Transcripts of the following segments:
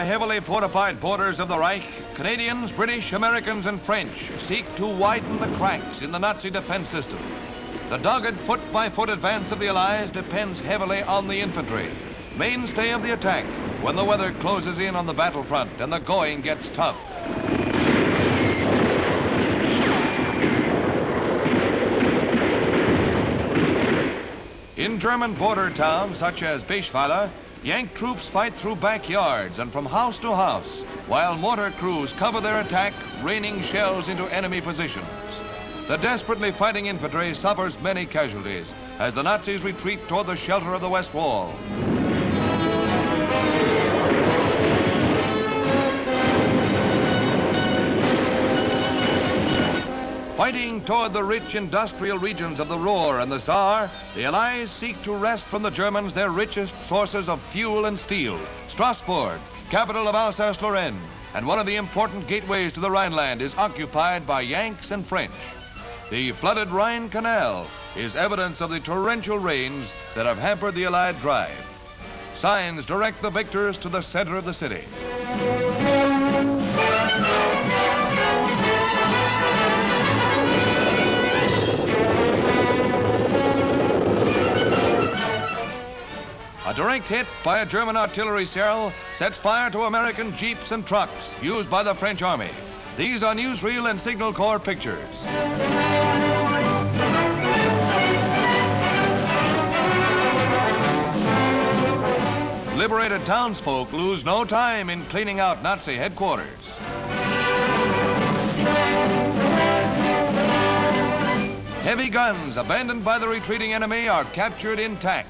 the heavily fortified borders of the Reich, Canadians, British, Americans, and French seek to widen the cracks in the Nazi defense system. The dogged foot-by-foot advance of the Allies depends heavily on the infantry, mainstay of the attack when the weather closes in on the battlefront and the going gets tough. In German border towns such as Bischweiler, Yank troops fight through backyards and from house to house, while mortar crews cover their attack, raining shells into enemy positions. The desperately fighting infantry suffers many casualties as the Nazis retreat toward the shelter of the West Wall. Fighting toward the rich industrial regions of the Ruhr and the Saar, the Allies seek to wrest from the Germans their richest sources of fuel and steel. Strasbourg, capital of Alsace-Lorraine, and one of the important gateways to the Rhineland, is occupied by Yanks and French. The flooded Rhine Canal is evidence of the torrential rains that have hampered the Allied drive. Signs direct the victors to the center of the city. A direct hit by a German artillery shell sets fire to American jeeps and trucks used by the French Army. These are Newsreel and Signal Corps pictures. Liberated townsfolk lose no time in cleaning out Nazi headquarters. Heavy guns abandoned by the retreating enemy are captured intact.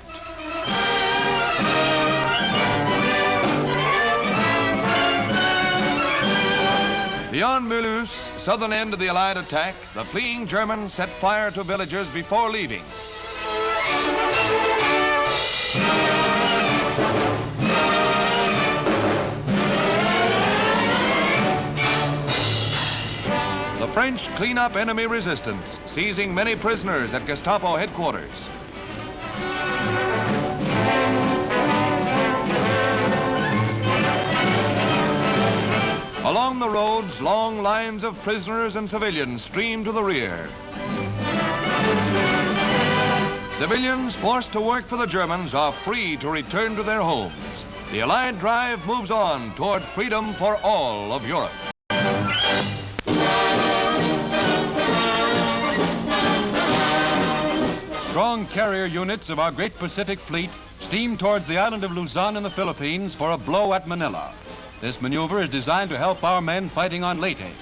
Beyond Mulhouse, southern end of the Allied attack, the fleeing Germans set fire to villages before leaving. The French clean up enemy resistance, seizing many prisoners at Gestapo headquarters. Along the roads, long lines of prisoners and civilians stream to the rear. Civilians forced to work for the Germans are free to return to their homes. The Allied drive moves on toward freedom for all of Europe. Strong carrier units of our great Pacific Fleet steam towards the island of Luzon in the Philippines for a blow at Manila. This maneuver is designed to help our men fighting on Leyte.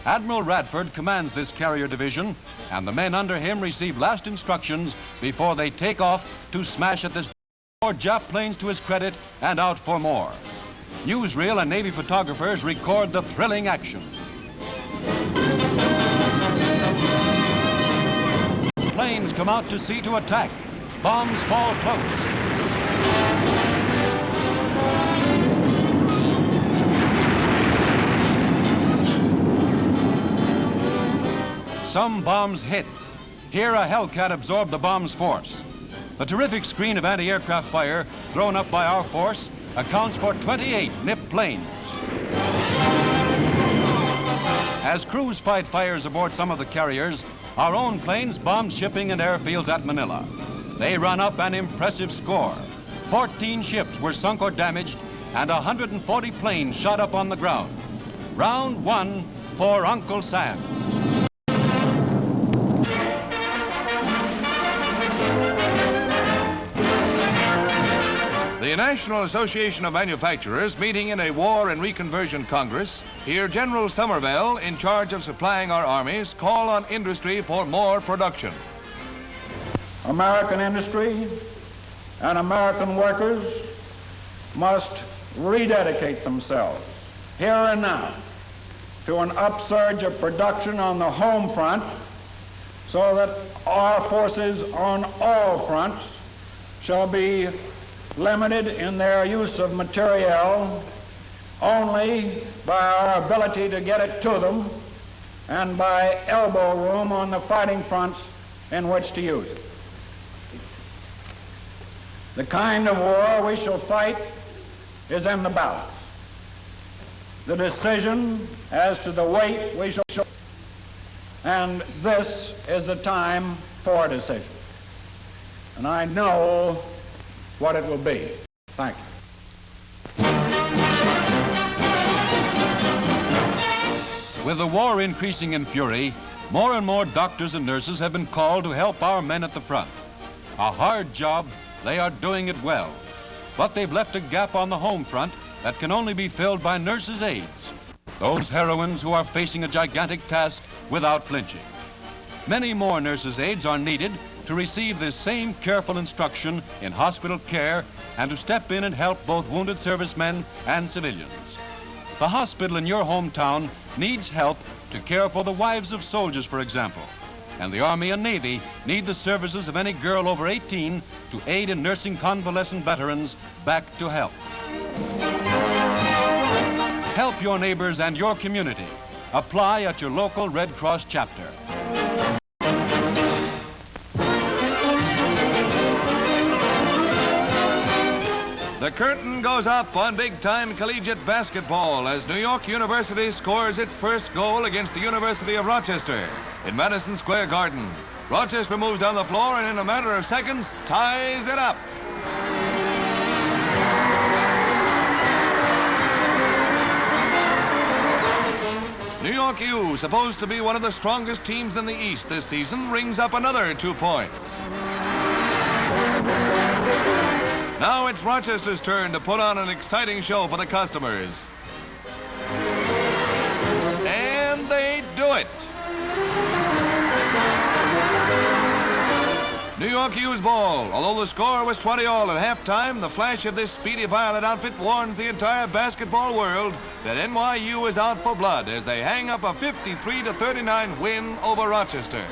Admiral Radford commands this carrier division, and the men under him receive last instructions before they take off to smash at this more Jap planes to his credit and out for more. Newsreel and Navy photographers record the thrilling action. Planes come out to sea to attack. Bombs fall close. Some bombs hit. Here, a Hellcat absorbed the bomb's force. The terrific screen of anti-aircraft fire thrown up by our force accounts for 28 nipped planes. As crews fight fires aboard some of the carriers, our own planes bombed shipping and airfields at Manila. They run up an impressive score. 14 ships were sunk or damaged, and 140 planes shot up on the ground. Round one for Uncle Sam. The National Association of Manufacturers, meeting in a War and Reconversion Congress, hear General Somervell, in charge of supplying our armies, call on industry for more production. American industry and American workers must rededicate themselves here and now to an upsurge of production on the home front so that our forces on all fronts shall be limited in their use of materiel only by our ability to get it to them and by elbow room on the fighting fronts in which to use it. The kind of war we shall fight is in the balance. the decision as to the weight we shall show. And this is the time for a decision. And I know what it will be. Thank you. With the war increasing in fury, more and more doctors and nurses have been called to help our men at the front. A hard job, they are doing it well. But they've left a gap on the home front that can only be filled by nurses' aides, those heroines who are facing a gigantic task without flinching. Many more nurses' aides are needed to receive this same careful instruction in hospital care and to step in and help both wounded servicemen and civilians. The hospital in your hometown needs help to care for the wives of soldiers, for example, and the Army and Navy need the services of any girl over 18 to aid in nursing convalescent veterans back to health. Help your neighbors and your community. Apply at your local Red Cross chapter. The curtain goes up on big-time collegiate basketball as New York University scores its first goal against the University of Rochester in Madison Square Garden. Rochester moves down the floor and in a matter of seconds ties it up. New York U, supposed to be one of the strongest teams in the East this season, rings up another 2 points. Now it's Rochester's turn to put on an exciting show for the customers. And they do it. New York U's ball. Although the score was 20-all at halftime, the flash of this speedy violet outfit warns the entire basketball world that NYU is out for blood as they hang up a 53-39 win over Rochester.